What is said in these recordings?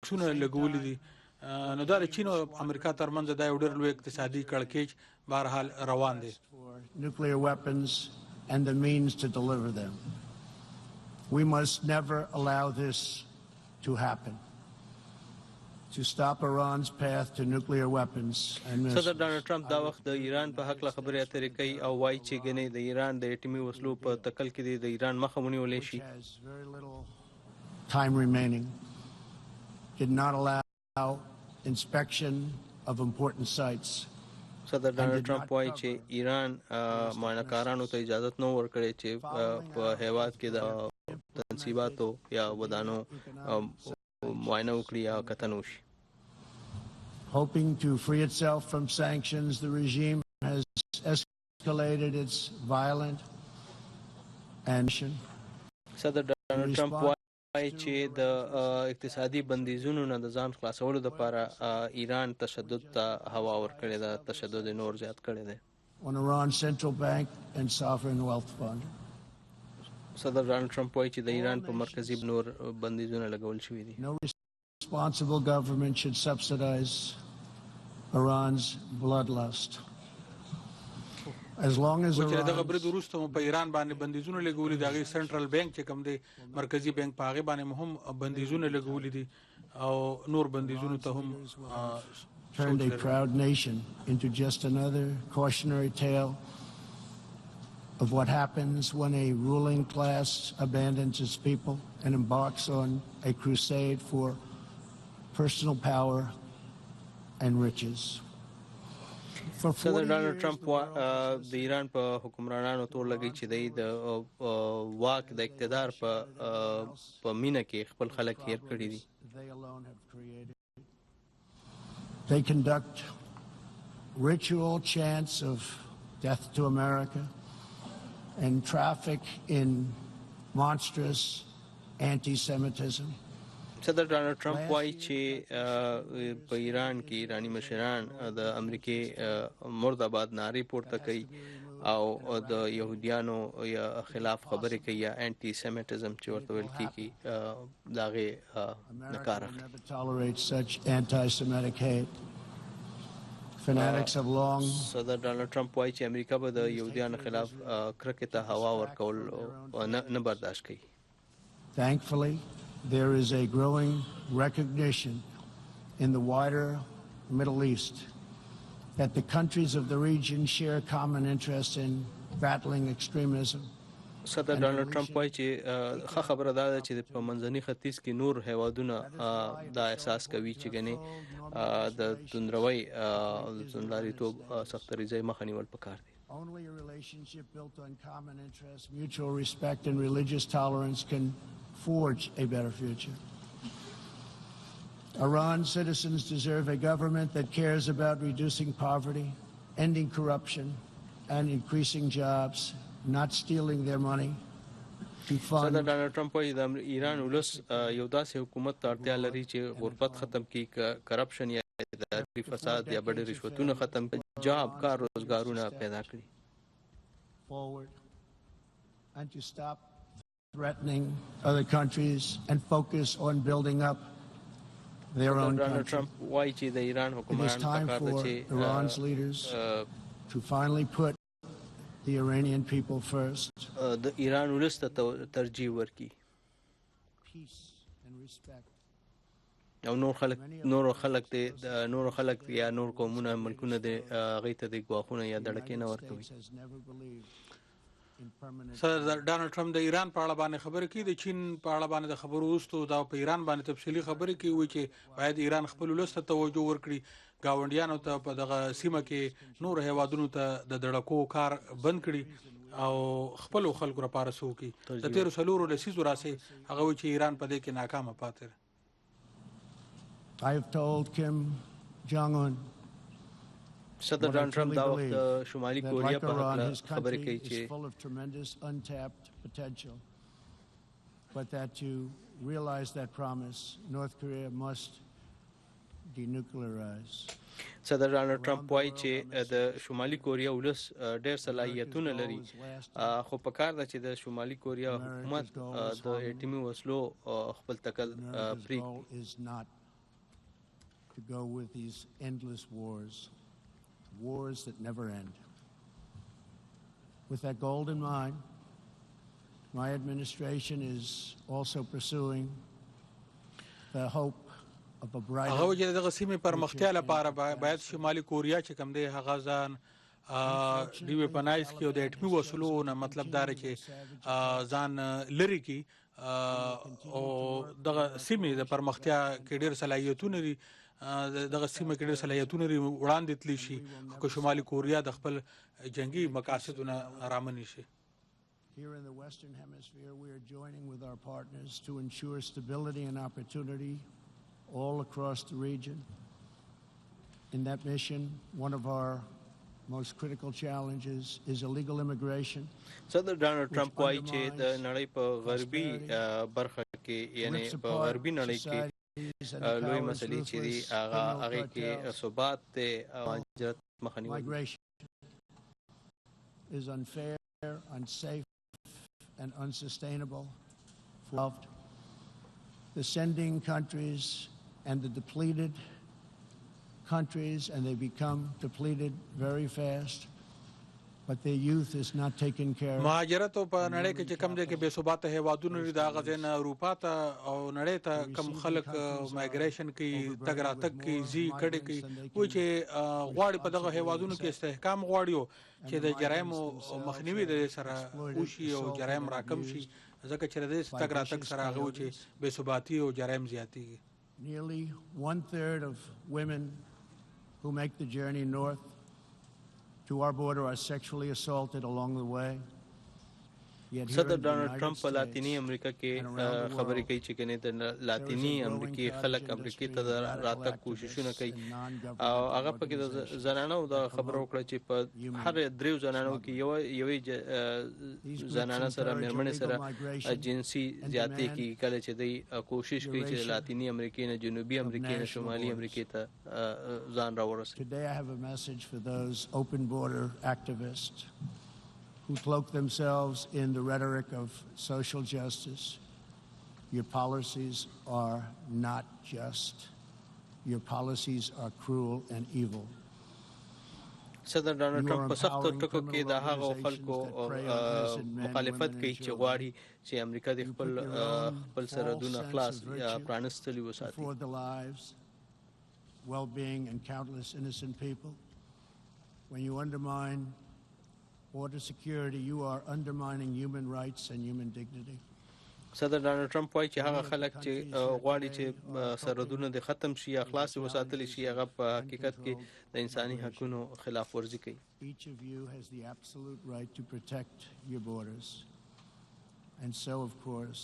ټکسونه لګولي دي. نو دا د چین او امریکا ترمنځ دا یو ډېر لوی اقتصادي کړکېچ بهرحال روان دی. Nuclear weapons and the means to deliver them. We must never allow this to happen. To stop Iran's path to nuclear weapons and missiles. صدر ډانلډ ټرمپ دا وخت د ایران په حق له خبرې اترې کوي او وایي چې ګنې د ایران د اټومي وسلو په تکل کې د ایران مخه ونیولی شي. Time remaining did not allow inspection of important sites. صدر ډانلډ ټرمپ وایي چې ایران معاینهکارانو ته اجازه نه ورکړي چې په هیواد کې د تنصیباتو یا ودانو معاینه وکړي یا کتنه وشي. Hoping to free itself from sanctions, the regime has escalated its violent action. صدر ډانلډ ټرمپ وایي چې د اقتصادي بندیزونو نه د ځان خلاصولو لپاره ایران تشدد ته هوا ورکړې ده، تشدد یې نور زیات کړی دی. On Iran's central bank and sovereign wealth fund. صدر ډانلډ ټرمپ وایي چې د ایران په مرکزي نور بندیزونه لګول شوي دي. No responsible government should subsidize Iran's bloodlust. As long as چې دغه برید وروسته په ایران باندې بندیزونه لګولي دي، هغې سنټرل بانک چې کوم دی مرکزي بانک په هغې باندې هم بندیزونه لګولي دي او نور بندیزونو ته هم turned a proud nation into just another cautionary tale of what happens when a ruling class abandons its people and embarks on a crusade for personal power and riches. صدر ډانلډ ټرمپ د ایران په حکمرانانو تور لګي چې د واک د اقتدار په مینه کې خپل خلک هیر کړي دي. They conduct ritual chants of death to America and traffic in monstrous anti-Semitism. صدر ډانلډ ټرمپ وایي چې په ایران کې ایرانی مشران د امریکې مرداباد نارې پورته کوي او د یهودیانو یا خلاف خبرې کوي یا انټي سیمیټزم چې ورته ویل کېږي د هغې نه کار اخلي. صدر ډانلډ ټرمپ وایي چې امریکا به د یهودیانو خلاف کرکې ته هوا ورکول نه برداشت کوي. Thankfully, there is a growing recognition in the wider Middle East that the countries of the region share common interests in battling extremism. صدر ډانلډ ټرمپ وایي چې ښه خبره دا ده چې په منځني ختیځ کې نور هیوادونه دا احساس کوي چې ګنې د توندروي توندلاریتوب سختدریځۍ مخه نیول پکار دي. Only a relationship built on common interests, mutual respect, and religious tolerance can forge a better future. Iran's citizens deserve a government that cares about reducing poverty, ending corruption, and increasing jobs, not stealing their money to fund. صدر ډانلډ ټرمپ وایي د ایران ولس یو داسې حکومت ته اړتیا لري چې غربت ختم کړي، کرپشن یا اداري فساد یا بډې رشوتونه ختم کړي، جاب کار روزګارونه پیدا کړي. Forward and to stop threatening other countries and focus on building up their own country. Trump why چې د ایران It is time for Iran's leaders to finally put the Iranian people first. د ایران ولس ته ترجیح ورکړي. Peace and respect. او نور خلک یا نور قومونه ملکونه د هغې ته د ګواښونه یا دړکې نه ورکوي. صدر ډانلډ ټرمپ د ایران په اړه باندې خبرې کوي، د چین په اړه باندې د خبرو وروسته دا په ایران باندې تفصیلي خبرې کوي چې باید ایران خپل ولس ته توجه ورکړي، ګاونډیانو ته په دغه سیمه کې نور هیوادونو ته د دړکو کار بند کړي او خپل خلکو لپاره څه وکړي. د تېرو څلورو لسیزو راځي هغه وایي چې ایران په دې کې ناکامه پاتې ده. I have told Kim Jong-un صدر ډانلډ ټرمپ دا وخت شمالي کوریا په اړه خبرې کوي چې full of tremendous untapped potential, but that to realize that promise, North Korea must denuclearize. صدر ډانلډ ټرمپ وایي چې د شمالي کوریا ولس ډېر صلاحیتونه لري، خو په کار ده چې د شمالي کوریا حکومت د اټومي وسلو خپل تکل پرېږدي. to go with these endless wars that never end. With that goal in mind, my administration is also pursuing the hope of a brighter هغه چې دغه سیمې پرمختیا لپاره باید شمالي کوریا چې کوم دی هغه ځان ډیویپنایز کړي او د اټمي وسلو نه مطلب دا دی چې ځان لري کړي او دغه سیمې د پرمختیا کې ډېر صلاحیتونه لري دغه سیمه کې ډېر صلاحیتونه لري وړاندې تللی شي خو شمالي کوریا د خپل جنگي مقاصدونه رامنې شي. Here in the Western Hemisphere, we are joining with our partners to ensure stability and opportunity all across the region. In that mission, one of our most critical challenges is illegal immigration. صدر ډانلډ ټرمپ وایي چې د نړۍ په غربي برخه کې یعنی په غربي نړۍ کې لوی مسلې چې دي هغه کې ثبات دی او مهاجرت مخه نیول. Migration is unfair, unsafe, and unsustainable. The sending countries and the depleted countries, and they become depleted very fast, but their youth is not taken care of. مهاجرت په نړۍ کې چې کم دی کې بې ثباته هیوادونه لري د هغه ځای نه اروپا ته او نړۍ ته کم خلک مایګریشن کوي تګ راتګ کوي ځي کډې کوي وایي چې غواړي په دغه هیوادونو کې استحکام غواړي چې د جرایمو مخنیوي د سره وشي او جرایم راکم شي ځکه چې د تګ راتګ سره هغه و چې بې ثباتي او جرایم زیاتېږي. Nearly 1/3 of women who make the journey north to our border are sexually assaulted along the way. صدر ډانلډ ټرمپ په لاتینی امریکا کې خبرې کوي چې کنه د لاتینی امریکا خلک امریکا ته راتګ کوششونه کوي او هغه پکې د زنانو د خبرو کړ چې په هر دریو زنانو کې یوې زنانه سره مېرمنې سره جنسي زیاتې کې کله چې دوی کوشش کوي چې لاتینی امریکا نه جنوبي امریکا نه شمالي امریکا ته ځان راورسوي. Today I have a message for those open border activists who cloak themselves in the rhetoric of social justice. Your policies are not just. Your policies are cruel and evil. صدر ډانلډ ټرمپ په سختو ټکو کې د هغو خلکو مخالفت کوي چې غواړي چې امریکا د خپل سرحدونه خلاص یا پرانستلي وساتي. For the lives, well-being, and countless innocent people. When you undermine border security, you are undermining human rights and human dignity. صدر ډانلډ ټرمپ وایي چې هغه خلک چې غواړي چې سرحدونه د ختم شي یا خلاص وساتل شي هغه په حقیقت کې د انساني حقوقو خلاف ورزي کوي. Each of you has the absolute right to protect your borders. And so, of course,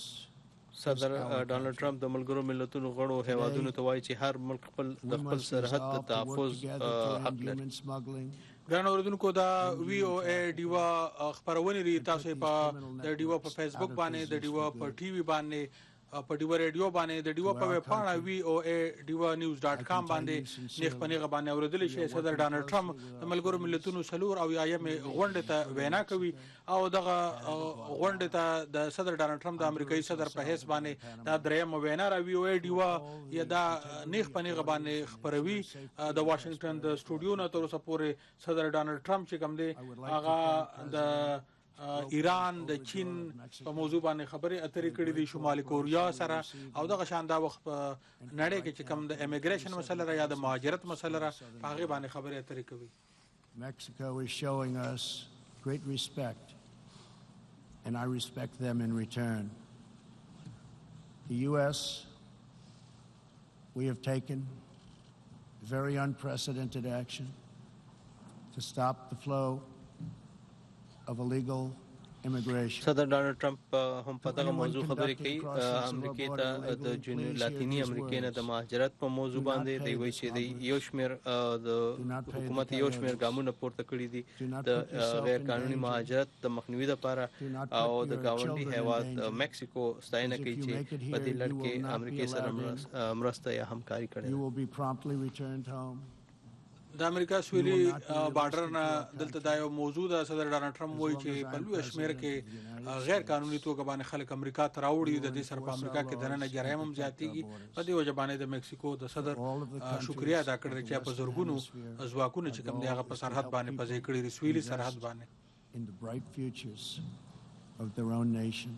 صدر ډانلډ ټرمپ د ملګرو ملتونو غړو هیوادونو ته وایي چې هر ملک د خپل سرحد د تحفظ حق لري. ګران اوریدونکو دا وی او ای ډیوا خبرونه لري تاسو په د ډیوا په فیسبوک باندې د ډیوا په ټي وي باندې په ډیوا ریډیو باندې د ډیوا په ویب پاڼه voa.news.com باندې نیخ پنیغه باندې اوریدل شي. صدر ډانلډ ټرمپ د ملګرو ملتونو سلور او یایم غونډه ته وینا کوي او دغه غونډه ته د صدر ډانلډ ټرمپ د امریکایي صدر په حیث باندې دا دریم وینا را وی او ای ډیوا یا دا نیخ پنیغه باندې خبروي د واشنگټن د سټوډیو نه تر اوسه پورې صدر ډانلډ ټرمپ چې کوم دی هغه د ایران د چین په موضوع باندې خبرې اترې کړې دي شمالي کوریا سره او دغه شان دا وخت په نړۍ کې چې کوم د امیګریشن مسله را یا د مهاجرت مسله را په هغه باندې خبرې اترې کوي. Mexico is showing us great respect, and I respect them in return. The U.S., we have taken very unprecedented action to stop the flow of illegal immigration. صدر ډانلډ ټرمپ هم په دغه موضوع خبرې کوي. امریکا ته د لاتینی امریکا نه د مهاجرت په موضوع باندې دی وایي چې د یو شمېر د حکومت یو شمېر ګامونه پورته کړي دي د غیر قانوني مهاجرت د مخنیوي لپاره او د ګاونډي هیواد مکسیکو ستاینه کوي چې په دې لړ کې امریکا سره مرسته یا همکاري کړې. د امریکا سویلي بارډر نه دلته دا یو موضوع ده. صدر ډانلډ ټرمپ وایي چې په لوی شمېر کې غیر قانوني توګه باندې خلک امریکا ته راوړي. د دې سره په امریکا کې دننه جرایم هم زیاتېږي. په دې وجه باندې د مکسیکو د صدر شکریا ادا کړی چې په زرګونو ځواکونه چې کوم دی هغه په سرحد باندې پځې کړي دي، سویلي سرحد باندې. In the bright futures of their own nation.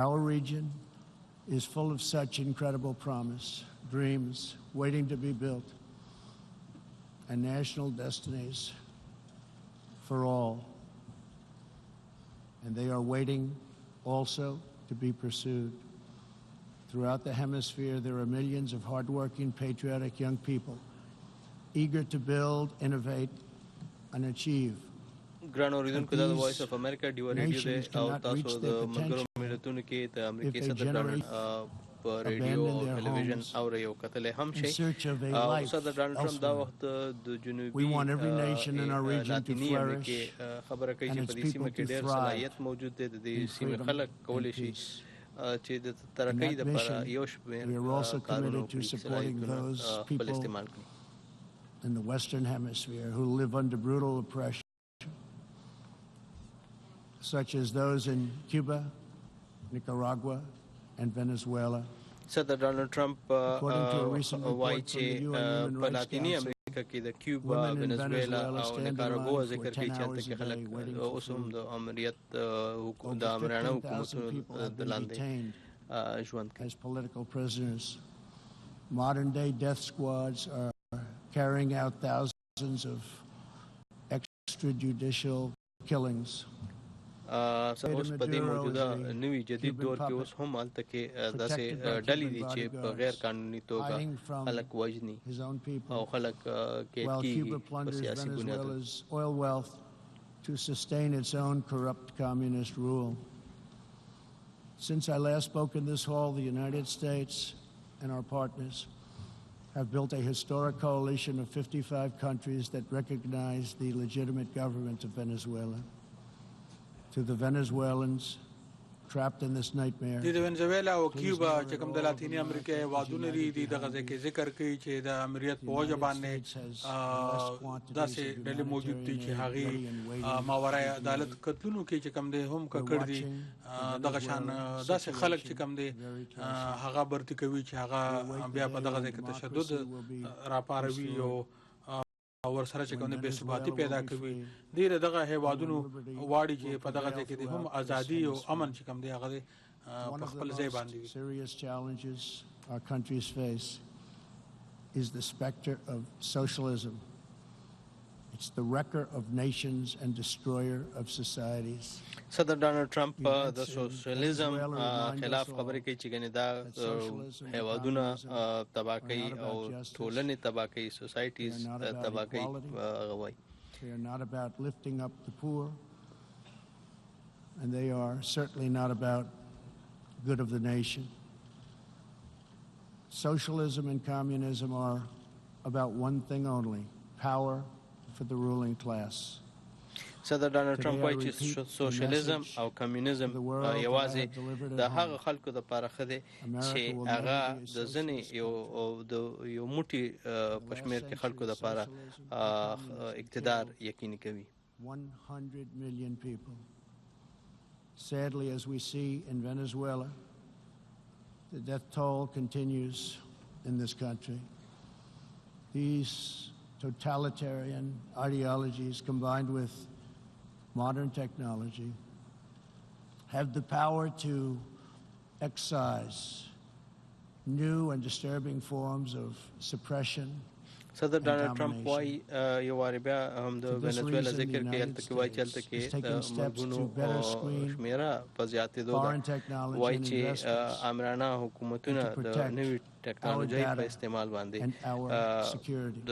Our region is full of such incredible promise, dreams waiting to be built, and national destinies for all. And they are waiting also to be pursued. Throughout the hemisphere, there are millions of hardworking, patriotic young people eager to build, innovate, and achieve. ګران اوریدونکو، دا د وایس اف امریکا ډیو ریډیو دی او تاسو د ملګرو ملتونو کې د امریکای صدر ډانلډ په ریډیو او ټلویزیون اوري او کتلې هم شي. او صدر ډانلډ ټرمپ دا وخت د جنوبي لاتینی امریکا خبره کوي چې په دې سیمه کې ډېر صلاحیت موجود دی. د دې سیمې خلک کولی شي چې د ترقۍ لپاره یو شمېر کارونه وکړي، خپل استعمال کړي. In the Western Hemisphere who live under brutal oppression, such as those in Cuba, Nicaragua, and Venezuela. صدر ډانلډ ټرمپ وایي چې په لاتینی امریکا کې د کیوبا، وینزویلا او نیکاراګوا ذکر کوي چې هلته کې خلک اوس هم د آمرانه حکومتونو د لاندې ژوند کوي. As political prisoners, modern-day death squads are carrying out thousands of extrajudicial killings. اوس په دې موجوده نوي جدید دور کې اوس هم هلته کې داسې ډلې دي چې په غیر قانوني توګه خلک وژني او خلک قید کېږي په سیاسي بنیاد. Oil wealth to sustain its own corrupt communist rule. Since I last spoke in this hall, the United States and our partners have built a historic coalition of 55 countries that recognize the legitimate government of Venezuela. To the Venezuelans trapped in this nightmare. د وینزویلا او کیوبا چې کوم د لاتینی امریکا هیوادونه لري دي دغه ځای کې ذکر کوي چې د امریت په وجه باندې داسې ډلې موجود دي چې هغې ماورای عدالت قتلونو کې چې کوم دی هم ککړ دي. دغه شان داسې خلک چې کوم دی هغه برتي کوي چې هغه بیا په دغه ځای کې تشدد راپاروي او ور سره چې کوم بے ثباتی پیدا کوي. ډېر دغه هیوادونو واړي چې په دغه ځای کې د هم ازادي او امن چې کوم دی هغه په خپل ځای باندې وي. Serious challenges our countries face is the specter of socialism. It's the wrecker of nations and destroyer of societies. صدر ډانلډ ټرمپ د سوشلیزم خلاف خبرې کوي چې ګنې دا هیوادونه تباه کوي او ټولنې تباه کوي، سوسایټیز تباه کوي غوي. They are not about lifting up the poor, and they are certainly not about good of the nation. Socialism and communism are about one thing only: power for the ruling class. صدر ډانلډ ټرمپ وایي چې سوشلیزم او کمیونیزم یوازې د هغه خلکو دپاره ښه دی چې هغه د ځینې د یو موټي په شمېر کې خلکو دپاره اقتدار یقیني کوي. 100 million people. Sadly, as we see in Venezuela, the death toll continues in this country. These totalitarian ideologies combined with modern technology have the power to excise new and disturbing forms of suppression. صدر ډانلډ ټرمپ وایي یو وارې بیا هم د وینزویلا ذکر کوي، هلته کې وایي چې هلته کې د مرګونو شمېره په زیاتېدو ده. وایي چې آمرانه حکومتونه د نوي ټکنالوژۍ په استعمال باندې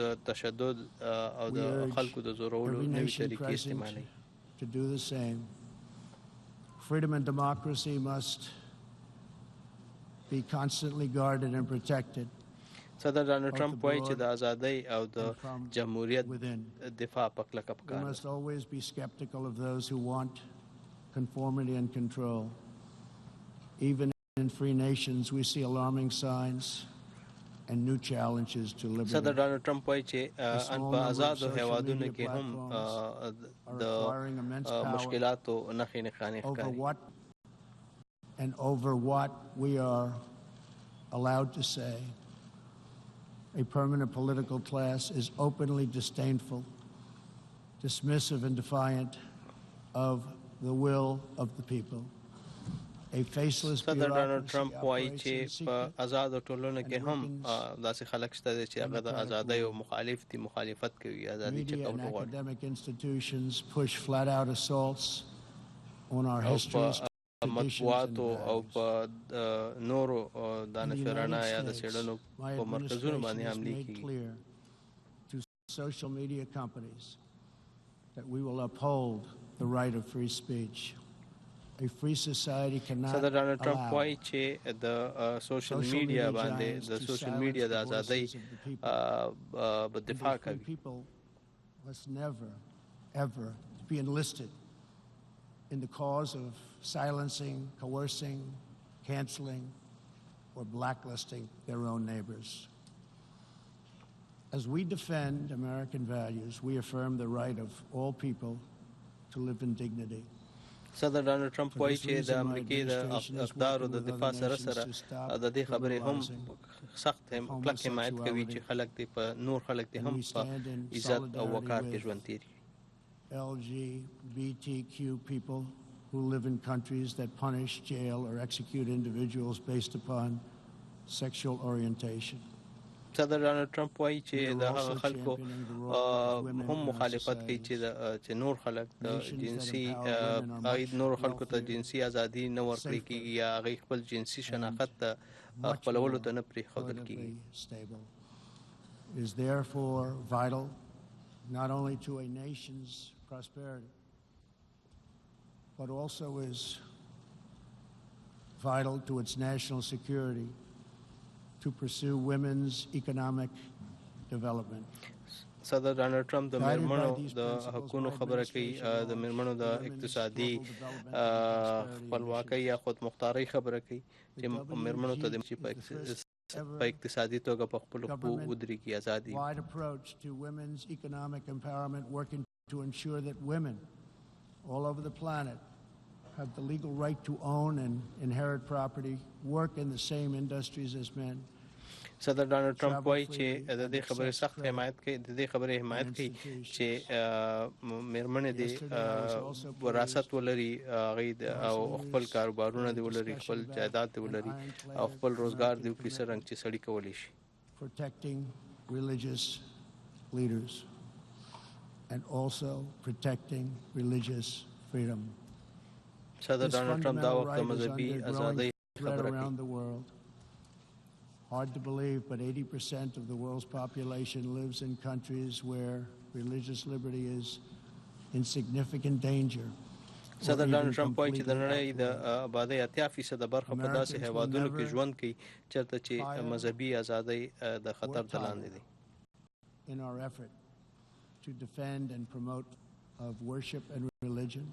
د تشدد او د خلکو د زورولو نوي طریقې استعمالوي. To do the same. Freedom and democracy must be constantly guarded and protected. صدر ډانلډ ټرمپ وایي چې د ازادۍ او د جمهوریت دفاع په کلکه پکار ده. We must always be skeptical of those who want conformity and control. Even in free nations, we see alarming signs and new challenges to liberty. صدر ډانلډ ټرمپ وایي چې ان په آزادو هیوادونو کې هم د مشکلاتو نښې نښانې ښکاري. And over what we are allowed to say. A permanent political class is openly disdainful, dismissive and defiant of the will of the people. A faceless صدر ډانلډ ټرمپ وایي چې په آزادو ټولنو کې هم داسې خلک شته چې هغه د ازادۍ او مخالف دي، مخالفت کوي، ازادي چکول غواړي. Academic institutions push flat out assaults on our histories. مطبوعاتو او په نورو دانشورانه یا د څېړنو په مرکزونو باندې حملې کیږي. To social media companies that we will uphold the right of free speech. A free society cannot صدر ډانلډ ټرمپ وایي چې د سوشل میډیا باندې د سوشل میډیا د ازادۍ په دفاع کوي. People must never ever be enlisted in the cause of silencing, coercing, canceling, or blacklisting their own neighbors. As we defend American values, we affirm the right of all people to live in dignity. صدر ډانلډ ټرمپ وایي چې د امریکې د اقدارو د دفاع سره سره د دې خبرې هم سخت کلک حمایت کوي چې خلک دې په نور خلک دې هم په عزت او وقار کې ژوند تېري. LGBTQ people who live in countries that punish, jail, or execute individuals based upon sexual orientation. صدر ډانلډ ټرمپ وایي چې د هغه خلکو هم مخالفت کوي چې نور خلک د جنسي نور خلکو ته جنسي ازادي نه ورکړي کېږي یا هغوی خپل جنسي شناخت ته خپلولو ته نه پرېښودل کېږي. It is therefore vital not only to a nation's prosperity, but also is vital to its national security to pursue women's economic development. صدر ډانلډ ټرمپ د میرمنو د حقونو خبره کوي، د میرمنو د اقتصادي خپلواکۍ یا خودمختارۍ خبره کوي چې میرمنو ته د په اقتصادي توګه په خپلو پښو ودرېږي، ازادي. Wide approach to women's economic empowerment, working to ensure that women all over the planet have the legal right to own and inherit property, work in the same industries as men. صدر ډانلډ ټرمپ وایي چې د دې خبرې سخت حمایت کوي، د دې خبرې حمایت کوي چې میرمنې دې وراثت ولري، هغوی او خپل کاروبارونه دې ولري، خپل جایداد دې ولري او خپل روزګار دې وکړي څرنګه چې سړي کولی شي. Protecting religious leaders and also protecting religious freedom. صدر ډانلډ ټرمپ دا وخت د مذهبي ازادۍ خبره کوي. Hard to believe, but 80% of the world's population lives in countries where religious liberty is in significant danger. صدر ډانلډ ټرمپ وایي چې د نړۍ د آبادۍ 80% برخه په داسې هیوادونو کې ژوند کوي چېرته چې مذهبي ازادۍ د خطر د لاندې دي. In our effort to defend and promote of worship and religion,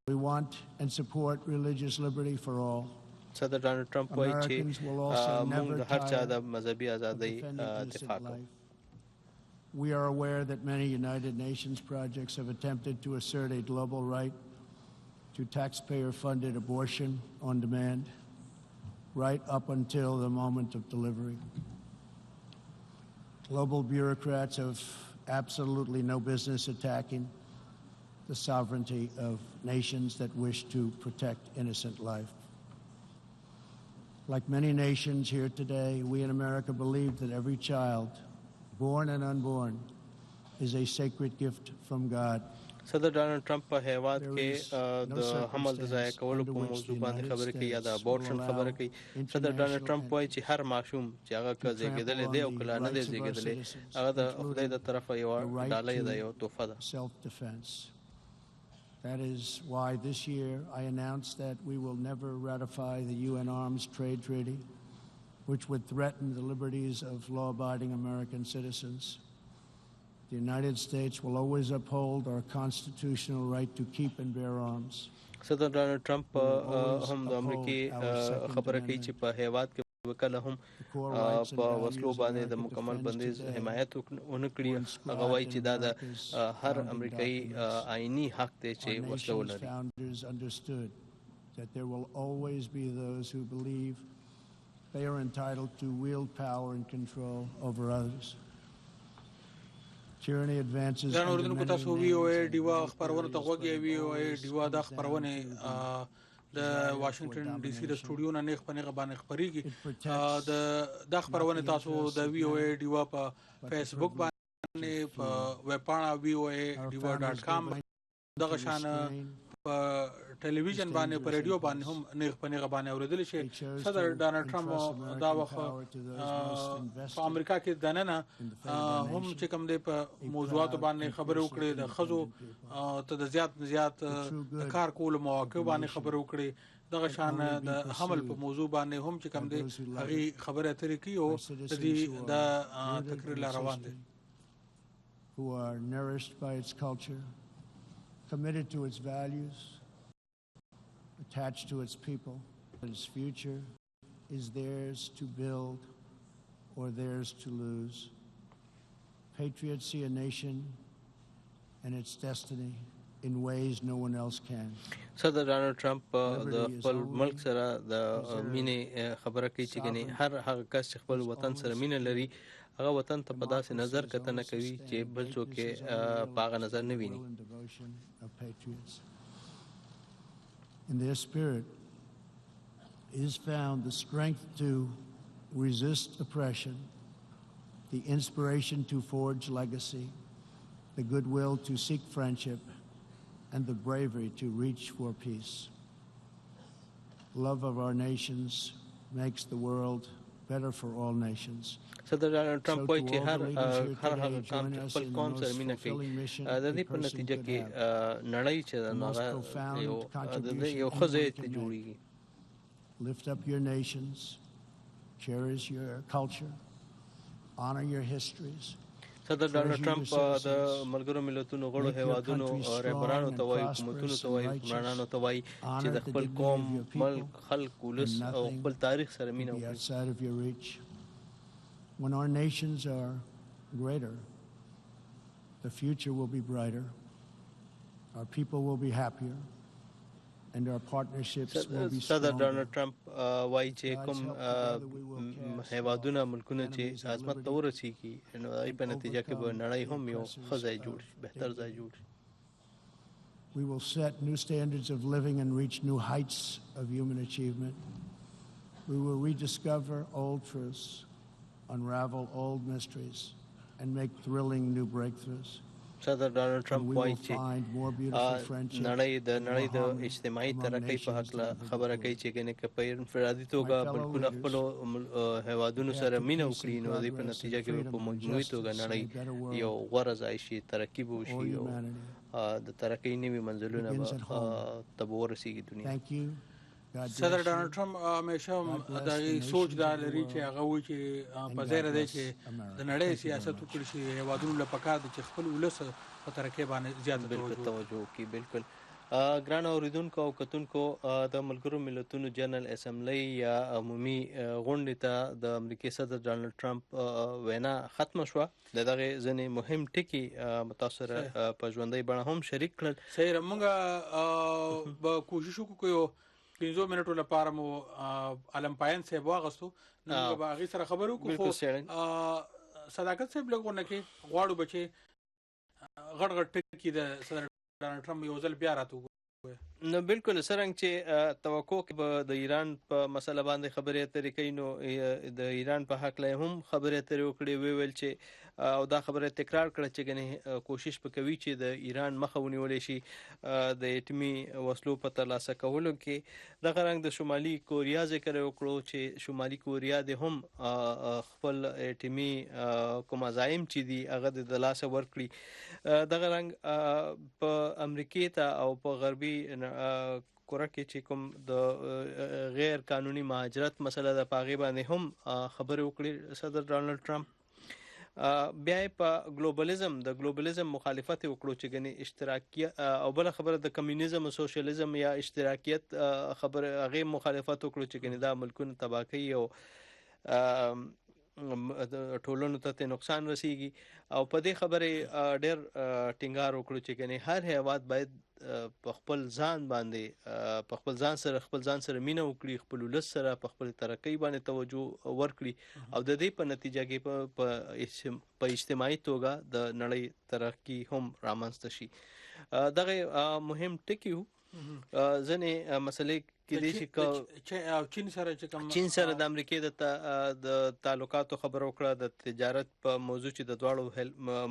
we want and support religious liberty for all. صدر ډانلډ ټرمپ وایي چې موږ د هر چا د مذهبي ازادۍ دفاع کوو. We are aware that many United Nations projects have attempted to assert a global right to taxpayer-funded abortion on demand, right up until the moment of delivery. Global bureaucrats have absolutely no business attacking the sovereignty of nations that wish to protect innocent life. Like many nations here today, we in America believe that every child, born and unborn, is a sacred gift from God. صدر ډانلډ ټرمپ په هیواد کې د حمل د ضایع کولو په موضوع باندې خبرې کوي یا د ابورشن خبره کوي. صدر ډانلډ ټرمپ وایي چې هر ماشوم چې هغه که زېږېدلی دی او که لا نه دی زېږېدلی، هغه د خدای د طرفه یوه ډالۍ ده، یوه تحفه ده. That is why this year I announced that we will never ratify the UN Arms Trade Treaty, which would threaten the liberties of law-abiding American citizens. The United States will always uphold our constitutional right to keep and bear arms. صدر ډانلډ ټرمپ هم د امریکې خبره کوي چې په هیواد کې وکړه هم په وسلو باندې د مکمل بندیز حمایت ونه کړي. هغه وایي چې دا د هر امریکایي آئینی حق دی چې وسله ولري. That there will always be those who believe they are entitled to wield power and control over others. Tyranny advances. دا نور دنو تاسو وی او ای ډیوا خبرونه ته وګي وی او ای ډیوا د خبرونه د واشنگټن ډي سي د سټوډیو نه نیغ پنیغه باندې خبريږي. د خبرونه تاسو د وی او ای ډیوا په فیسبوک باندې په ویب پاڼه voa.diva.com دغه شان په ټلویزیون باندې په رادیو باندې هم نیغ پنیغه باندې اوریدل شي. صدر ډانلډ ټرمپ دا وخت په امریکا کې دننه هم چې کوم دی په موضوعات باندې خبرې وکړي، د خزو ته د زیات کار کول مواقع باندې خبرې وکړي. دغه شان د حمل په موضوع باندې هم چې کوم دی هغه خبره اترې کوي او د دې د تقریر لا روان دي. Who are nourished by its culture, committed to its values, attached to its people. Its future is theirs to build or theirs to lose. Patriots see a nation and its destiny in ways no one else can. صدر ډانلډ ټرمپ د خپل ملک سره د مینې خبره کوي چې ګنې هر هغه کس چې خپل وطن سره مینه لري هغه وطن ته په داسې نظر کتنه کوي چې بل څوک په هغه نظر نه ویني. In their spirit is found the strength to resist oppression, the inspiration to forge legacy, the goodwill to seek friendship, and the bravery to reach for peace. Love of our nations makes the world better for all nations. صدر ډانلډ ټرمپ وایي چې هر هغه کام چې خپل قوم سره مینه کوي د دې په نتیجه کې نړۍ چې یو ښه ځای ته جوړیږي. Lift up your nations, cherish your culture, honor your histories. صدر ډانلډ ټرمپ د ملګرو ملتونو غړو هیوادونو رهبرانو ته وایي، حکومتونو ته وایي، حکمرانانو ته وایي چې د خپل قوم، ملک، خلک، ولس او خپل تاریخ سره مینه وکړي. When our nations are greater, the future will be brighter, our people will be happier, and our partnerships will be stronger. صدر ډانلډ ټرمپ وایي چې کوم هیوادونه ملکونه چې عظمت ته ورسیږي نو هغوی په نتیجه کې به نړۍ هم یو ښه ځای جوړ شي، بهتر ځای جوړ شي. We will set new standards of living and reach new heights of human achievement. We will rediscover old truths, unravel old mysteries, and make thrilling new breakthroughs. صدر ډانلډ ټرمپ وایي چې نړۍ د اجتماعي ترقۍ په هکله خبره کوي چې ګنې که په انفرادي توګه ملکونه خپلو هیوادونو سره مینه وکړي نو د دې په نتیجه کې به په مجموعي توګه نړۍ یو غوره ځای شي، ترقي به وشي او د ترقۍ نوي منزلونه به ته به ورسیږي دنیا. صدر ډانلډ ټرمپ همیشه د سوچ دا لري چې هغه وایي چې په ځای دی چې د نړۍ سیاست وکړي شي، هیوادونو له پکار دي چې خپل ولس په ترقۍ باندې زیاته توجه وکړي. بالکل ګران اوریدونکو او کتونکو، د ملګرو ملتونو جنرال اسامبلۍ یا عمومي غونډې ته د امریکې صدر ډانلډ ټرمپ وینا ختمه شوه. د دغې ځینې مهم ټکي تاسو سره په ژوندۍ بڼه هم شریک کړل. صحیح، موږ به کوشش وکړو 15 منټو لپاره مو المپاین صاحب واغستو، نو به هغې سره خبرې وکړو. خو صداقت صاحب لږونه کې غواړو به چې غټ ټکي د صدر ډانلډ ټرمپ یو ځل بیا راته وګورو. نو بالکل څرنګه چې توقع کې به د ایران په مسله باندې خبرې اترې کوي نو د ایران په هکله هم خبرې اترې وکړې، ویل چې او دا خبره تکرار کړه چې ګنې کوشش به کوي چې د ایران مخه ونیولی شي د اټمي وسلو په ترلاسه کولو کې. دغه رنګ د شمالي کوریا ذکر وکړو چې شمالي کوریا د هم خپل اټمي کوم عزایم چې دي هغه د لاسه ورکړي. دغه رنګ په امریکې ته او په غربي کره کې چې کوم د غیر قانوني مهاجرت مسله ده په هغې باندې هم خبرې وکړي صدر ډانلډ ټرمپ. بیا په د ګلوبلیزم مخالفت وکړو چې ګنې اشتراکیت او بل خبره د کمیونیزم او سوشلیزم یا اشتراکیت خبره هغې مخالفت وکړو چې ګنې دا ملکونه تباه کوي او ټولنو ته نقصان رسیږي او په دې خبره ډېر ټینګار وکړو چې کنه هر هیواد باید په خپل ځان باندې په خپل ځان سره مینه وکړي، خپل ولس سره په خپل ترقۍ باندې توجه ورکړي او د دې په نتیجه کې په اجتماعي توګه د نړۍ ترقی هم رامنځته شي. دغه مهم ټکی وو. ځنې مسلې کې دي چې چین سره د امریکا د تعلقاتو خبر وکړه، د تجارت په موضوع چې د دواړو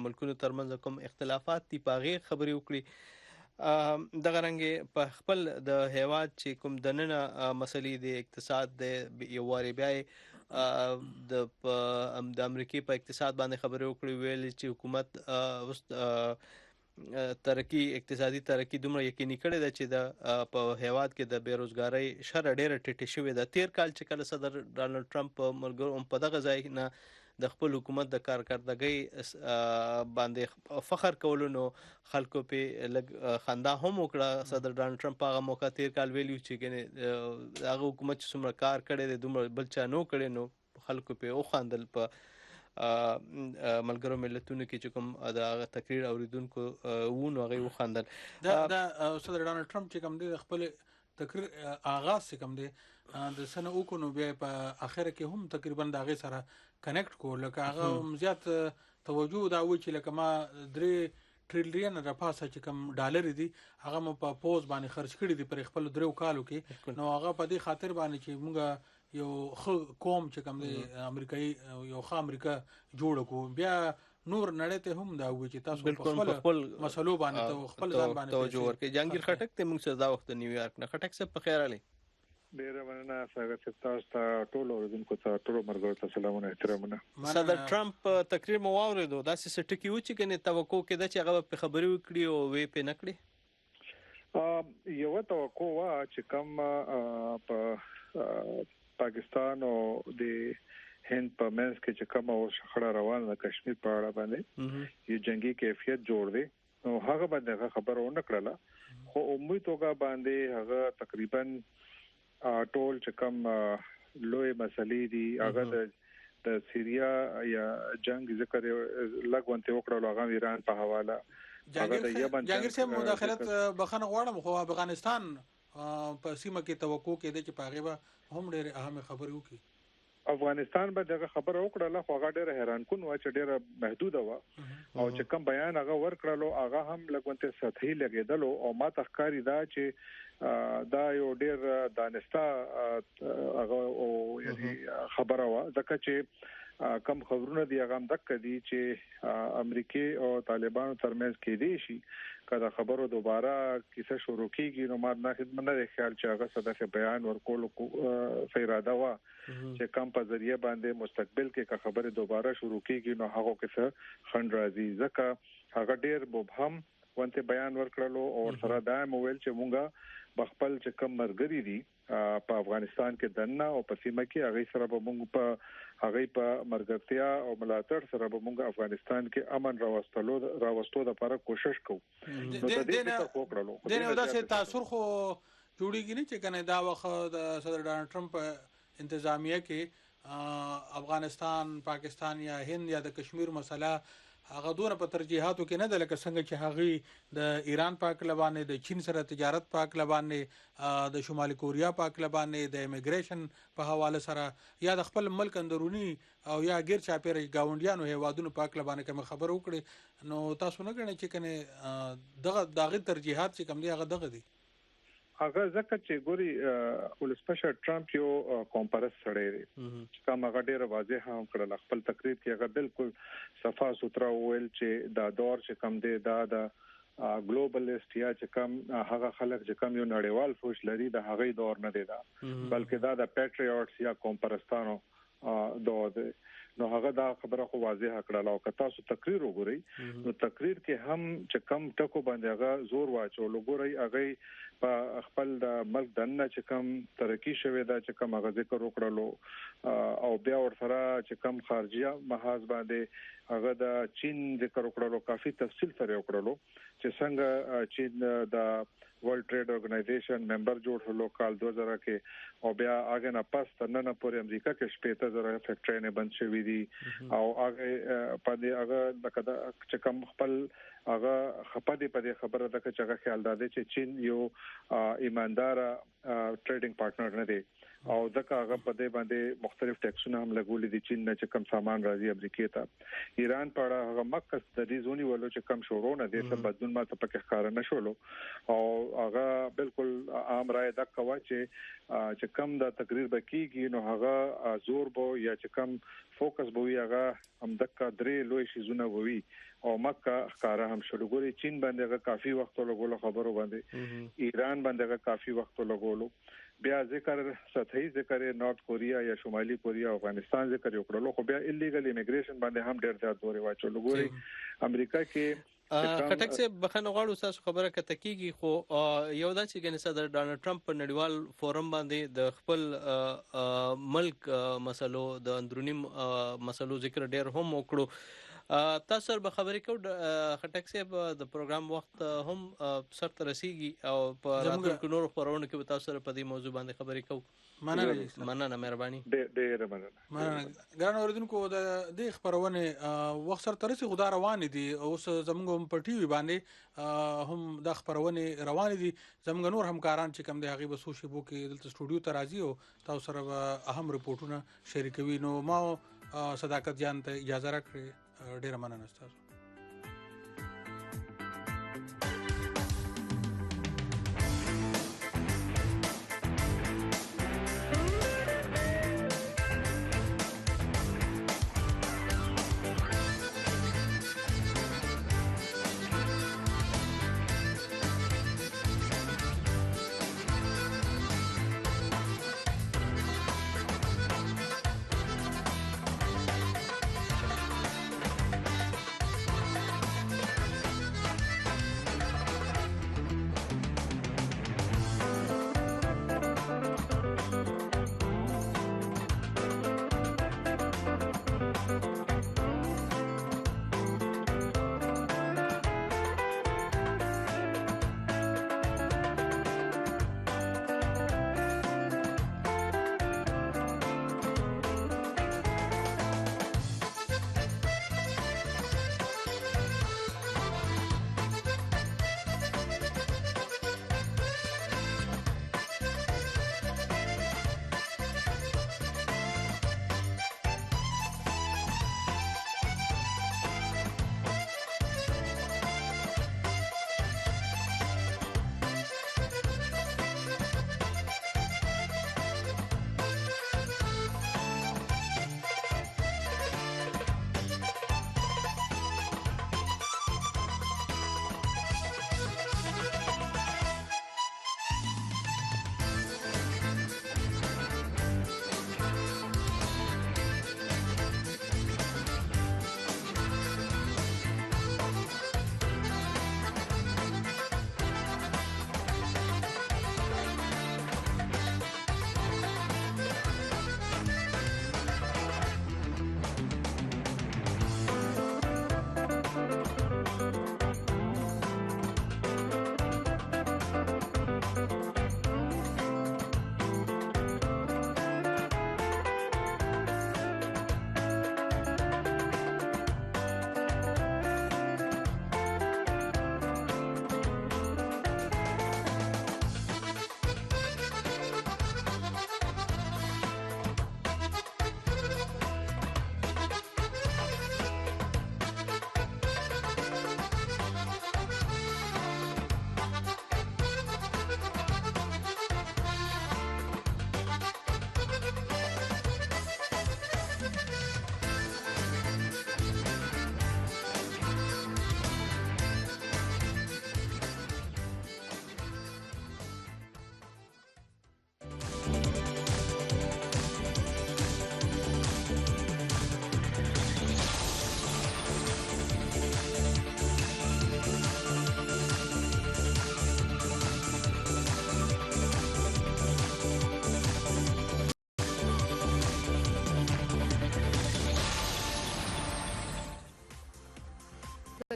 ملکونو ترمنځ کوم اختلافات دي په هغې خبرې وکړي. دغه رنګې په خپل د هیواد چې کوم دننه مسلې د اقتصاد د یو وارې بیا د امریکا په اقتصاد باندې خبرې وکړي، ویل چې حکومت اقتصادي ترقی دومره یقیني کړې ده چې د په هیواد کې د بیروزګارۍ شرح ډېره ټیټه شوې ده. تیر کال چې کله صدر ډانلډ ټرمپ ملګرو په دغه ځای نه د خپل حکومت د کارکردګۍ باندې فخر کولو، نو خلکو په لږ خندا هم وکړه. صدر ډانلډ ټرمپ هغه موقع تیر کال ویلي چې هغه حکومت چې څومره کار کړی دی دومره بل چا نو کړی، نو خلکو په وخندل. په ملګرو ملتونو کې چې کوم د تقریر اوریدونکو وونو هغه وخندل. دا صدر ډانلډ ټرمپ چې کوم دی خپل تقریر آغاز چې کوم دی د سنه وکړو، بیا په اخر کې هم تقریبا د هغې سره کنیکټ کړو، لکه هغه زیات توجه دا و چې لکه ما 3 ټریلیون راپاسه چې کوم ډالر دي هغه مو په پوز باندې خرج کړي دي پر خپل 3 کالو کې. نو هغه په دې خاطر باندې چې موږ یو قوم چې کوم دی امریکایي یو ښه امریکا جوړ کو، بیا نور نړۍ ته هم دا و چې تاسو په خپل مسلو باندې خپل ځان باندې توجه ورکړئ. جهانگیر خټک ته موږ سره دا وخت نیویارک نه. خټک صاحب په خیر علي. ډیره مننه ساګر صاحب، تاسو ته ټول اوریدونکو ته ټول ملګرو ته سلامونه احترامونه. صدر ټرمپ تقریر مو واورېدو، داسې څه ټکي و چې کنه توقع کېده چې هغه په خبرې وکړي او وی په نکړي؟ یو توقع وا چې کوم په پاکستان او د هند په منځ کې چې کوم شخړه روانه ده کشمیر په اړه باندې یو جنگي کیفیت جوړ دی، نو هغه باندې خبره ونه کړله. خو عمومي توګه باندې هغه تقریبا ټول چې کوم لوی مسلې دي هغه د سیریا یا جنگ ذکر لګونته وکړل، هغه ایران په حواله. جنگیر صاحب مداخلت بخنه غواړم، خو افغانستان په سیمه کې توقع کېده چې په هغه هم ډېر اهم خبرې وکړي. افغانستان به دغه خبره وکړله، خو هغه ډېر حیران کون و چې ډېر محدوده و او چې کوم بیان هغه ورکړلو هغه هم لګونته سطحي لګیدل او ما تخکاری دا چې دا یو ډېر دانسته هغه او یعنی خبره و، ځکه چې کم خبرونه دی هغه دک دي چې امریکا او طالبانو ترمنځ کې دي شي کله خبرو دوباره کیسه شروع کیږي، نو ما نه خدمت نه خیال چې هغه صدقه بیان ورکول فیراده وا چې کم په ذریعہ باندې مستقبل کې خبره دوباره شروع کیږي، نو هغه کیسه خند راځي. ځکه هغه ډېر مبهم وانته بیان ورکړلو او سره دا مویل چې مونږه بخپل چې کم مرګري دي په افغانستان کې دنه او په سیمه کې هغه سره به مونږ په مرګرتیا او ملاتړ سره به مونږ افغانستان کې امن راوستلو لپاره کوشش کوو. نو د دې نه داسې تاثیر خو جوړیږي نه چې کنه دا وخت د صدر ډانلډ ټرمپ انتظامیه کې افغانستان، پاکستان یا هند یا د کشمیر مسله هغه دونه په ترجیحاتو کې نه ده لکه څنګه چې هغه د ایران پاک لبانې، د چین سره تجارت پاک لبانې، د شمالي کوریا پاک لبانې، د ایمیګریشن په حواله سره یا د خپل ملک اندرونی او یا غیر چاپیره گاونډیانو هیوادونو پاک لبانې کوم خبر وکړي. نو تاسو نه غواړئ چې کنه دغه ترجیحات چې کوم دي هغه دغه دي؟ هغه ځکه چې ګوري ولسمشر ټرمپ یو کمپارس سره دی چې کوم هغه ډېر واضح هم کړل خپل تقریر کې، هغه بالکل صفا سوترا ویل چې دا دور چې کوم دی دا د ګلوبلیست یا چې کوم هغه خلک چې کوم یو نړیوال سوچ لري د هغه دور نه دی دا، بلکې دا د پیټریوټس یا کمپارستانو دور دی. نو هغه دا خبره خو واضح کړل او که تاسو تقریر وګورئ نو تقریر کې هم چې کم ټکو باندې هغه زور واچول، وګورئ هغه په خپل د ملک دنه چې کوم ترقی شوه دا چې کوم هغه ذکر وکړلو او بیا ورسره چې کوم خارجيه محاذ باندې هغه د چین ذکر وکړلو کافي تفصیل سره وکړلو چې څنګه چین د ورلد ټریډ ارګنایزیشن ممبر جوړ هلو کال 2000 کې او بیا هغه نه پس تنه پورې امریکا کې شپږ زره فیکټری نه بند شوې دي او هغه په دې هغه د چې کوم خپل هغه خپدي په دې خبره ده چې هغه خیال ده چې چین یو ایماندار ټریډینګ پارټنر نه دی او ځکه هغه په دې باندې مختلف ټیکسونه هم لګولې دي چین نه چې کم سامان راځي امریکا ته ایران په اړه هغه مکه د دې زونی ولو چې کم شورونه دي څه بدلون ما ته پکې ښکار نه شولو او هغه بالکل عام رائے دا کوي چې کم د تقریر بکیږي نو هغه زور بو یا چې کم فوکس بو هغه هم دغه درې لوی شیزونه وي او مکه ښکارا هم شروع ګوري چین باندې کافي وخت لګولو خبرو باندې ایران باندې کافي وخت لګولو بیا ذکر سطحي ذکر نارت کوریا یا شمالي کوریا افغانستان ذکر یو کړلو خو بیا الیګل امیګریشن باندې هم ډېر زیات دوري واچول ګوري امریکا کې خټک سه بخنه غواړو تاسو خبره کته کیږي خو یو دا چې ګنې صدر ډانلډ ټرمپ په نړیوال فورم باندې د خپل ملک مسلو د اندرونی مسلو ذکر ډېر هم وکړو تاسو به خبرې کو خټک سه د پروګرام وخت هم سر ترسيږي او په راتلونکو نور خبرونه کې تاسو سره په دې موضوع باندې خبرې کو مننه مهرباني ډېر مننه ګران اوریدونکو د دې خبرونه وخت سره ترسي خدا روان دي اوس زموږ په ټي وي باندې هم د خبرونه روان دي زموږ نور همکاران چې کوم دی هغه به سوشي بو کې دلته سټوډیو ته راځي او تاسو سره اهم رپورټونه شریکوي نو ما صداقت جان ته اجازه راکړئ ډیر مننه تاسو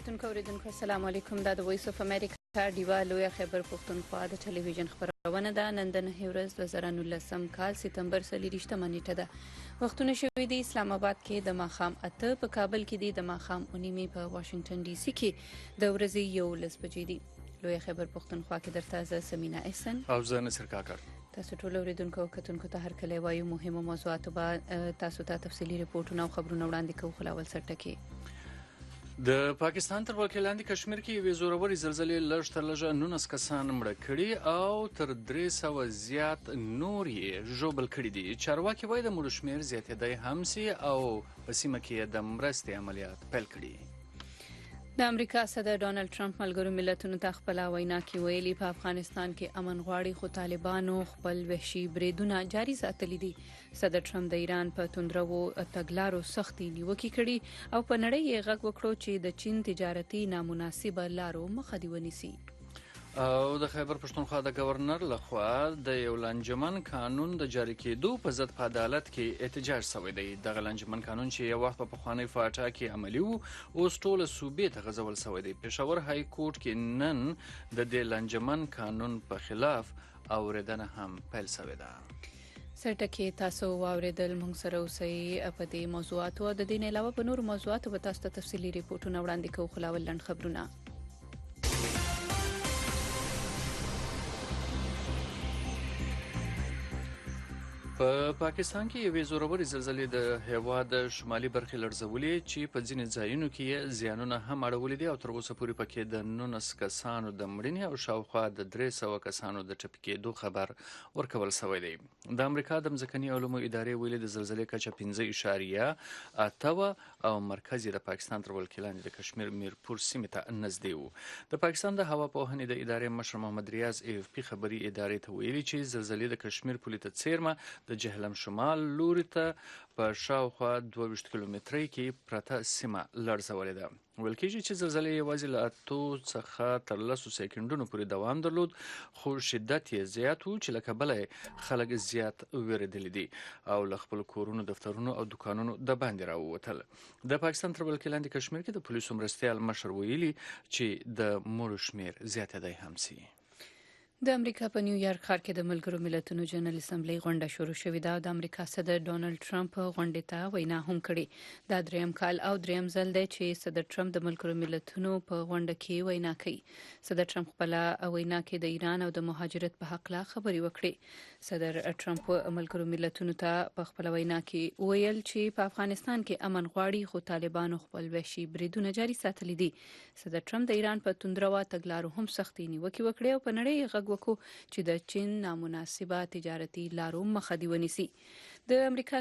کتونکو اوریدونکو السلام علیکم. دا د وایس اف امریکا ډیوا لویه خیبر پښتونخوا د ټلویزیون خبرونه ده. نن د 9 ورځ 2019 کال سپتمبر 30 نیټه ده. وختونه شوي دي اسلام آباد کې د ماښام 8، په کابل کې دي د ماښام 9، په واشنگټن ډي سي کې د ورځې 11 بجې دي. لویه خیبر پښتونخوا کې درته زه سمینا احسن او زه نصر کاکړ. تاسو ټول اوریدونکو او کتونکو ته هر کله وایو مهمو موضوعاتو به تاسو ته تفصیلي ریپورتونه او خبرونه وړاندې کوو. خلاول سرټکي د پاکستان تر ولکې لاندې کشمیر کې یوې زورورې زلزلې لږ تر لږه 19 کسان مړه کړي او تر 300 زیات نور یې ژوبل کړي دي. چارواکي وایي د مړو شمېر زیاتېدی هم سي او په سیمه کې د مرستې عملیات پیل کړي. د امریکا صدر ډانلډ ټرمپ ملګرو ملتونو ته خپل وینا کې ویلي په افغانستان کې امن غواړي، خو طالبانو خپل وحشي بریدونه جاري ساتلي دي. صدر ټرمپ د ایران په توندرو تګلارو سختي نیوکې کړي او په نړۍ یې غږ وکړو چې د چین تجارتي نامناسبه لارو مخه دې ونیسي. او د خیبر پښتونخوا د گورنر لخوا د یو لانجمن قانون د جاری کېدو په ضد په عدالت کې احتجاج شوی دی. دغه لانجمن قانون چې یو وخت په پخواني فاټا کې عملي وو اوس ټوله صوبې ته غځول شوی دی. پېښور های کورټ کې نن د دې لانجمن قانون په خلاف اوریدنه هم پیل شوې ده. سرټکي تاسو واوریدل، موږ سره اوسئ په دې موضوعاتو او د دې نه علاوه په نورو موضوعاتو به تاسو ته تفصیلي ریپورتونه وړاندې کوو. خلاول لنډ خبرونه. په پاکستان کې یوې زورورې زلزلې د هېواد شمالي برخې لړزولې چې په ځینې ځایونو کې یې زیانونه هم اړولي دي او تر اوسه پورې پکې د 19 کسانو د مړینې او شاوخوا د 300 کسانو د ټپي کېدو خبر ورکول شوی دی. د امریکا د ځمکني علومو ادارې ویلي د زلزلې کچه 5.8 او مرکز د پاکستان تر ولکې لاندې د کشمیر میرپور سیمې ته نږدې و. د پاکستان د هوا پوهنې د ادارې مشر محمد ریاض AFP خبري ادارې ته ویلي چې زلزلې د کشمیر پولې ته څیرمه د جهلم شمال لوري ته په شاوخوا 22 کیلومترۍ کې پرته سیمه لړزولې ده. ویل کېږي چې زلزلې یوازې له 8 څخه تر 10 سکندونو پورې دوام درلود، خو شدت یې زیات و چې له کبله خلک زیات ویرېدلي دي او له خپلو کورونو، دفترونو او دکانونو د باندې راووتل. د پاکستان تر ولکې لاندې کشمیر کې د پولیسو مرستیال مشر ویلي چې د مړو شمېر زیاتېدی هم سي. د امریکا په نیویارک ښار کې د ملګرو ملتونو جنرال اسامبلۍ غونډه شروع شوې ده. د امریکا صدر ډانلډ ټرمپ غونډې ته وینا هم کړې. دا دریم کال او دریم ځل دی چې صدر ټرمپ د ملګرو ملتونو په غونډه کې وینا کوي. صدر ټرمپ خپل وینا کې د ایران او د مهاجرت په حق لا خبرې وکړې. صدر ټرمپ ملګرو ملتونو ته په خپل وینا کې ویل چې په افغانستان کې امن غواړي، خو طالبانو خپل وحشي بریدونه جاري ساتلي دي. صدر ټرمپ د ایران په توندرو تګلارو هم سختي نیوکې وکړې او په نړۍ غږ وکړو چې د چین نامناسبه تجارتي لارو مخه دې ونیسي. د امریکا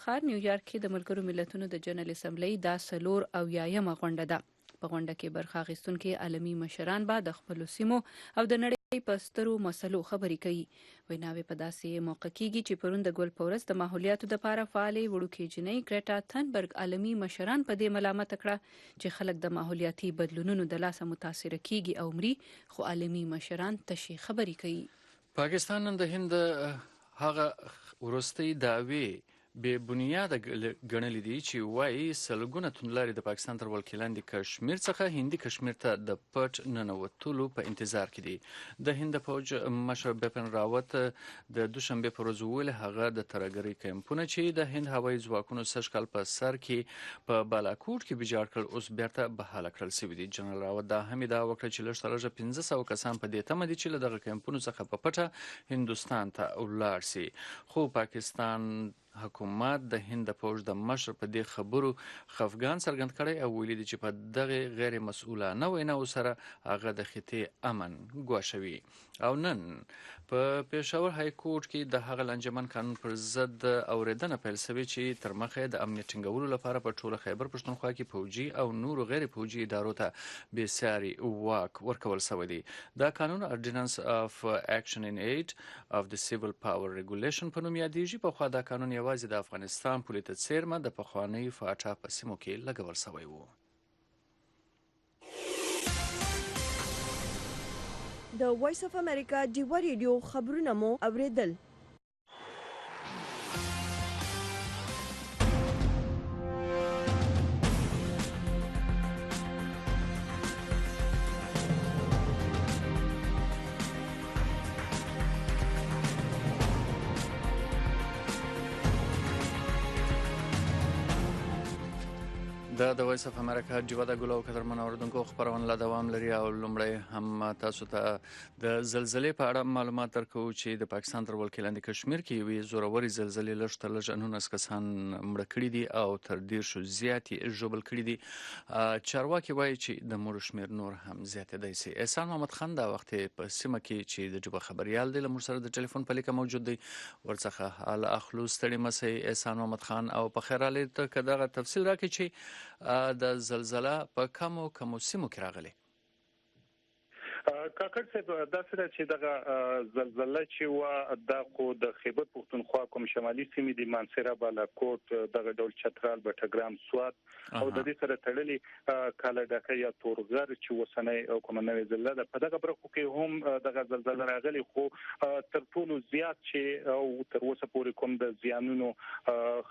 ښار نیویارک کې د ملګرو ملتونو د جنرال اسامبلۍ دا 84مه غونډه ده. په غونډه کې برخه اخیستونکي عالمي مشران به د خپلو سیمو او د نړۍ په سترو مسلو خبرې کوي. ویناوې په داسې موقع کېږي چې پرون د ګل په ورځ د ماحولیاتو دپاره فعالې وړوکې جنۍ ګریټا تھنبرګ عالمي مشران په دې ملامته کړه چې خلک د ماحولیاتي بدلونونو د لاسه متاثره کېږي او مري، خو عالمي مشران تشې خبرې کوي. پاکستان نن د هند هغه وروستۍ دعوې بې بنیاده ګڼلې دي چې وایي سلګونه توندلارې د پاکستان تر ولکې لاندې کشمیر څخه هندي کشمیر ته د پټ ننوتلو په انتظار کې دي. د هند فوج مشر بپن راوت د دوشنبه پر ورځ وویل هغه د ترهګرۍ کیمپونه چې د هند هوایي ځواکونو سږ کال په سر کې په بالاکوټ کې ویجاړ کړل اوس بیرته بحاله کړل شوي دي. جنرال راوت دا هم ادعا وکړه چې لږ تر لږه 500 کسان په دې تمه دي چې له دغه کیمپونو څخه په پټه هندوستان ته ولاړ سي. خو پاکستان حکومت د هند فوج د مشر په دې خبرو خفګان څرګند کړی او ویلي دي چې په دغه غیر مسؤلانه ویناو سره هغه د خطې امن ګواښوي. او نن په پېښور های کورټ کې د هغه لانجمن قانون پر ضد اوریدنه پیل شوې چې تر مخه د امنیت ټینګولو لپاره په ټوله خیبر پښتونخوا کې فوجي او نورو غیر فوجي ادارو ته بېساري واک ورکول شوی دی. دا قانون Ordinance of Action in Aid of the Civil Power Regulation په نوم یادېږي. پخوا دا قانون یوازې د افغانستان پولې ته څیرمه د پخوانۍ فاټا په سیمو کې لګول شوی و. د وایس اف امریکا ډیوا ریډیو خبرونه مو اوریدل. د وایس اف امریکا جوه د ګلو قدرمن اوردونکو خبرونه لا دوام لري او لومړی هم تاسو ته د زلزلې په اړه معلومات درکو چې د پاکستان تر ولکې لاندې کشمیر کې یوې زوروري زلزلې لږ تر لږ 19 کسان مړه کړي دي او تر 10 زیات ژوبل کړي دي. چارواکي وایي چې د مړو شمیر نور هم زیاتېدای شي. احسان محمد خان دا وخت په سیمه کې چې د جوبه خبريال دی له سره د ټلیفون په لیکه موجود دی ورڅخه حال اخلو. ستړي مسئ احسان محمد خان او په خیر علي ته کداغه تفصیل راکړي چې د زلزلہ په کومو سیمو کې راغلي. کاکړ صاحب دا سره چې دغه زلزلہ چې و د خو د خیبر پختونخوا کوم شمالي سیمې د مانسیرا بالاکوټ دغه ډول چترال بټګرام سوات او د دې سره تړلې کاله ډکه یا تورغر چې وسنۍ کوم نوې زلزلہ ده په دغه برخو کې هم دغه زلزلہ راغلي خو تر ټولو زیات چې او تر اوسه پورې کوم د زیانونو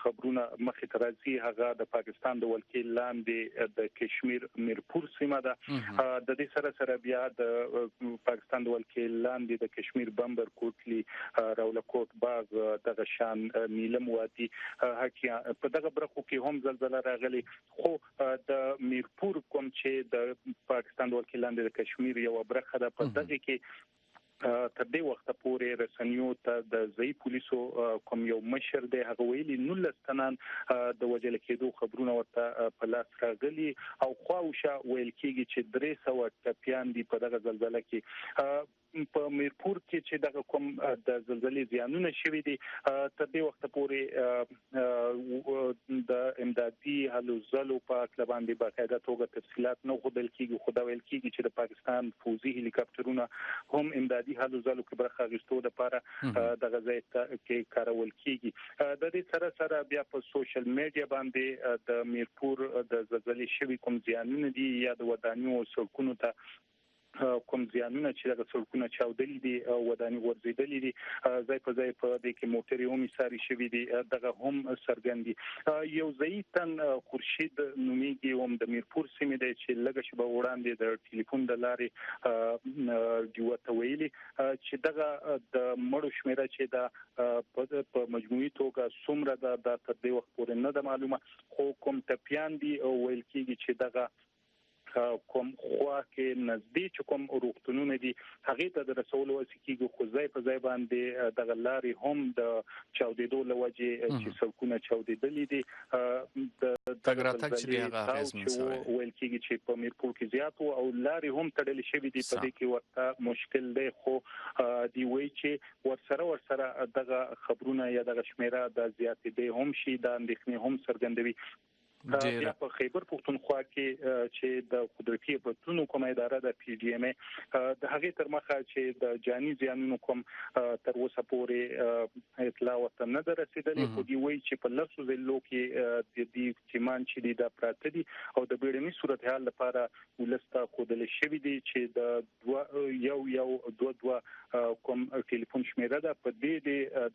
خبرونه مخې ته راځي هغه د پاکستان د ولکې لاندې د کشمیر میرپور سیمه ده. د دې سره بیا د پاکستان د ولکې لاندې د کشمیر بمبر کوټلی راولکوټ باغ دغه شان نیلم وادي حکیا په دغه برخو کې هم زلزلہ راغلي خو د میرپور کوم چې د پاکستان د ولکې لاندې د کشمیر یو برخه ده په دغه کې تر دې وخت پورې رسنیو ته د ځای پولیسو کوم یو مشر دی هغه ویلي 19 تنان د وجل کېدو خبرونه ورته په لاس راغلي او خواوشه ویل کېږي چې 300 ټپيان دي په دغه زلزلہ کې. په میرپور کې چې دغه کوم د زلزلې زیانونه شوي دي تر دې وخت پورې د امدادي هلو ځلو په اړه باندې باقاعده توګه تفصيلات نه غوډل کېږي خو دا ویل کېږي چې د پاکستان فوزي هلیکاپټرونه هم امدادي هلو ځلو کې برخه اخیستو لپاره د غزا کې کارول کېږي. د دې سره بیا په سوشل میډیا باندې د میرپور د زلزلې شوي کوم زیانونه دي یا د ودانیو سړکونو ته کوم زیانونه چې دغه سړکونه چاودلي دي او وداني ورزيدلي دي ځای په ځای په دې کې موټرې هم ساري شوي دي دغه هم سرګندي. یو ځایتن خورشید نومیږي هم د میرپور سیمې دی چې لږ شبه وړاندې د ټلیفون د لارې دیوته ویلي چې دغه د مړو شمیره چې د په مجموعي توګه څومره د تر دې وخت پورې نه د معلومه خو کوم ټپيان دي او ویل کېږي چې دغه کوم خوا کې نزدیک کوم روغتونونه دي هغه ته د رسولو وسیکي خو ځای په ځای باندې د لارې هم د چاودېدو لوجه چې سړکونه چاودېدلې دي د تګراتک چې هغه اغیزمن شوی ویل کېږي چې په میرپور کې زیات او لارې هم تړلې شوې دي په دې کې ورته مشکل دی خو دی وی چې ورسره دغه خبرونه یا دغه شمیره د زیاتې دی هم شي د اندېښنې هم څرګندوي. بیا په خیبر پختونخوا کې چې د قدرتي بدلونو کومه اداره د پی ډی ام د هغه تر مخه چې د جاني زیانونو کوم تر اوسه پورې اطلاع ورته نه رسیدلې خو دی وی چې په لاسو زلو کې د دې چمان چې د پراته دي او د بیړني صورتحال لپاره ولسته خودل شوی دي چې د یو کوم ټلیفون شمیره ده په دې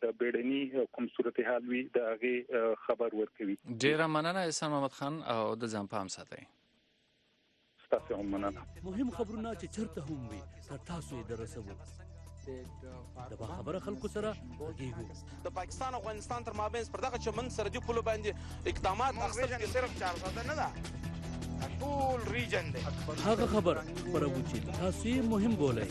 د بیړني کوم صورتحال وی د هغه خبر ورکوي. ډیره مننه اسامه محمد خان او د ځان پام ساتئ. تاسو هم مننه. مهم خبرونه چې چرته هم وي تر تاسو یې درسوو. د خبره خلکو سره غږیږو. د پاکستان او افغانستان تر مابین پر دغه چمن سرحدي پولو باندې اقدامات اخیستل صرف 400 نه ده ټول ریجن دی. هغه خبر خبرو چې تاسو یې مهم بولئ. د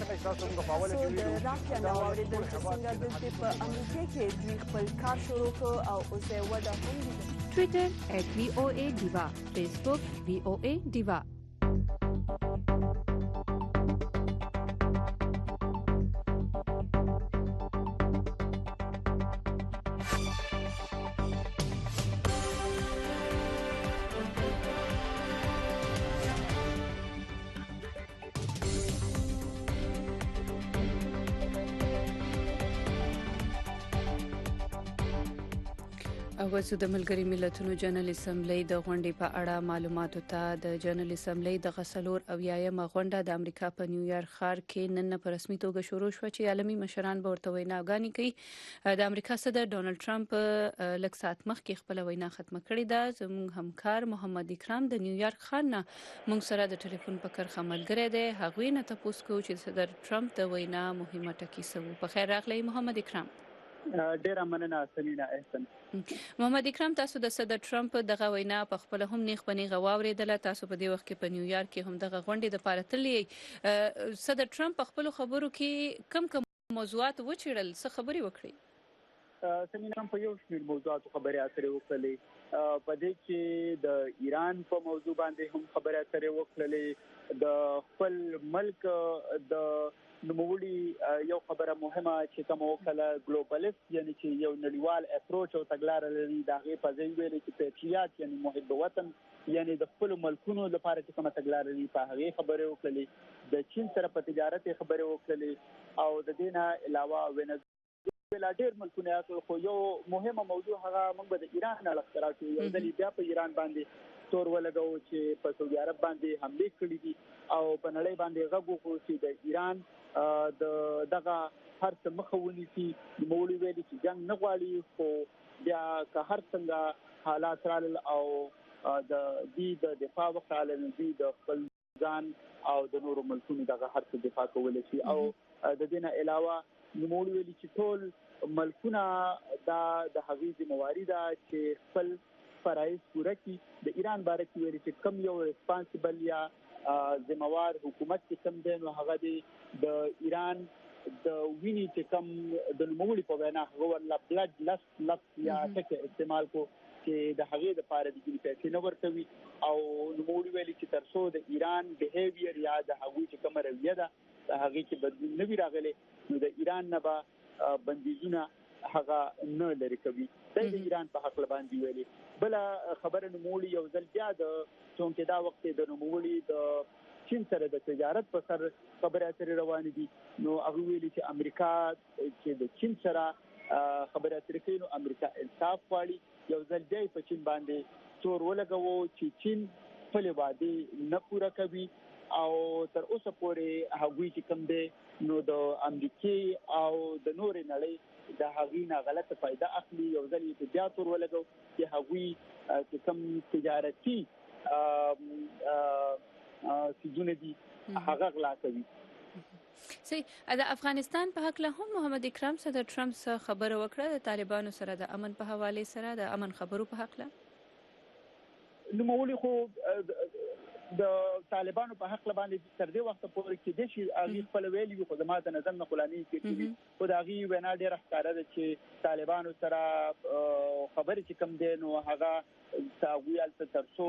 راکیا نو اوریدل چې څنګه د په امریکا کې دوی خپل کار شروع کړ او اوس یې ودا هم دي. ټویټر @VOA Diva، فیسبوک VOA Diva. اوسو د ملتونو جنرال اسامبلۍ د غونډې په اړه معلوماتو ته د جنرال اسامبلۍ د غسلور او یایم غونډه د امریکا په نیویارک ښار کې نن په رسمي توګه شروع شو چې عالمي مشران به ورته ویناګانې کوي. د امریکا صدر ډانلډ ټرمپ لږ ساعت مخکې خپل وینا ختمه کړې ده. زموږ همکار محمد اکرام د نیویارک ښار نه موږ سره د ټلیفون په کرخه ملګری دی. هغوی نه تاسو کو چې صدر ټرمپ د وینا مهمه ټکی سوه. په خیر راغلی محمد اکرام. ډیره مننه سنینا احسن. محمد اکرم، تاسو د صدر ټرمپ دغه وینا په خپل هم نیغ پنیغه واوریدله. تاسو په دې وخت کې په نیویارک کې هم دغه غونډې د پاره تللی. صدر ټرمپ په خپل خبرو کې کم موضوعات وچیړل، څه خبرې وکړي؟ سنینا په یو شمېر موضوعاتو خبرې اترې وکړلې. په دې کې د ایران په موضوع باندې هم خبرې اترې وکړلې. د خپل ملک د نوموړي یو خبره مهمه چې کوم وکړه ګلوبالیست، یعنی چې یو نړیوال اپروچ او تګلاره لري، د هغې په ځای ویلې چې پیټریاټ یعنی محب وطن، یعنی د خپلو ملکونو لپاره چې کومه تګلاره لري په هغې خبرې وکړلې. د چین سره په تجارت یې خبرې وکړلې او د دې نه علاوه وېنا ډېر ملکونه یې، خو یو مهمه موضوع هغه موږ به د ایران اړخ راکړو. یو ځل بیا په ایران باندې تور ولګو چې په سعودي عرب باندې حملې کړې دي او په نړۍ باندې غږ وکړو چې د ایران دغه هر څه مخه ونیسي. نوموړي ویلي چې جنګ نه غواړي، خو بیا که هر څنګه حالات رالل او د دې د دفاع وخت رالل، دوی د خپل ځان او د نورو ملکونو دغه هر څه دفاع کولی شي. او د دې نه علاوه نوموړي ویلي چې ټول ملکونه دا د هغې ذمهواري ده چې خپل فرایض پوره کړي. د ایران باره کې ویلي چې کم یو ریسپانسیبل یا ذمہوار حکومت چې کوم دی، نو هغه دی د ایران د ویني چې کوم د نوموړي په وینا هغه ورله بلډ لفظ یا ټکي استعمال کو چې د هغې دپاره د ځینې پیسې نه ورکوي. او نوموړي ویلي چې تر څو د ایران بیهیویر یا د هغوی چې کومه رویه ده د هغې کې بدلون نه وي راغلی، نو د ایران نه به بندیزونه هغه نه لرې کوي. دا د ایران په حق باندې ویلي. بله خبره نوموړي یو ځل بیا د چونکې دا وخت د نوموړي د چین سره د تجارت په سر خبرې اترې روانې دي، نو هغه ویلي چې امریکا چې د چین سره خبرې اترې کوي، نو امریکا انصاف غواړي. یو ځل بیا په چین باندې تور ولګوو چې چین خپلې وعدې نه پوره کوي او تر اوسه پورې هغوی چې کوم دی نو د امریکې او د نورې نړۍ د هغې نه غلطه فایده اخلي. یو ځل یې بیا تور ولګو چې هغوی چې کوم تجارتي سیزونه دي هغه غلا کوي. د افغانستان په حق له هم محمد اکرم صدر ټرمپ څخه خبره وکړه د طالبانو سره د امن په حواله سره د امن خبرو په حق له. نوموړي خو د طالبانو په حق باندې تر دې وخت پورې کې د شي هغه خپل ویلي خو د ما د نظر نه خلاني کېږي. خو د هغه وینا ډېر ښکاره ده چې طالبانو سره خبرې چې کم دي نو هغه تاویل تر څو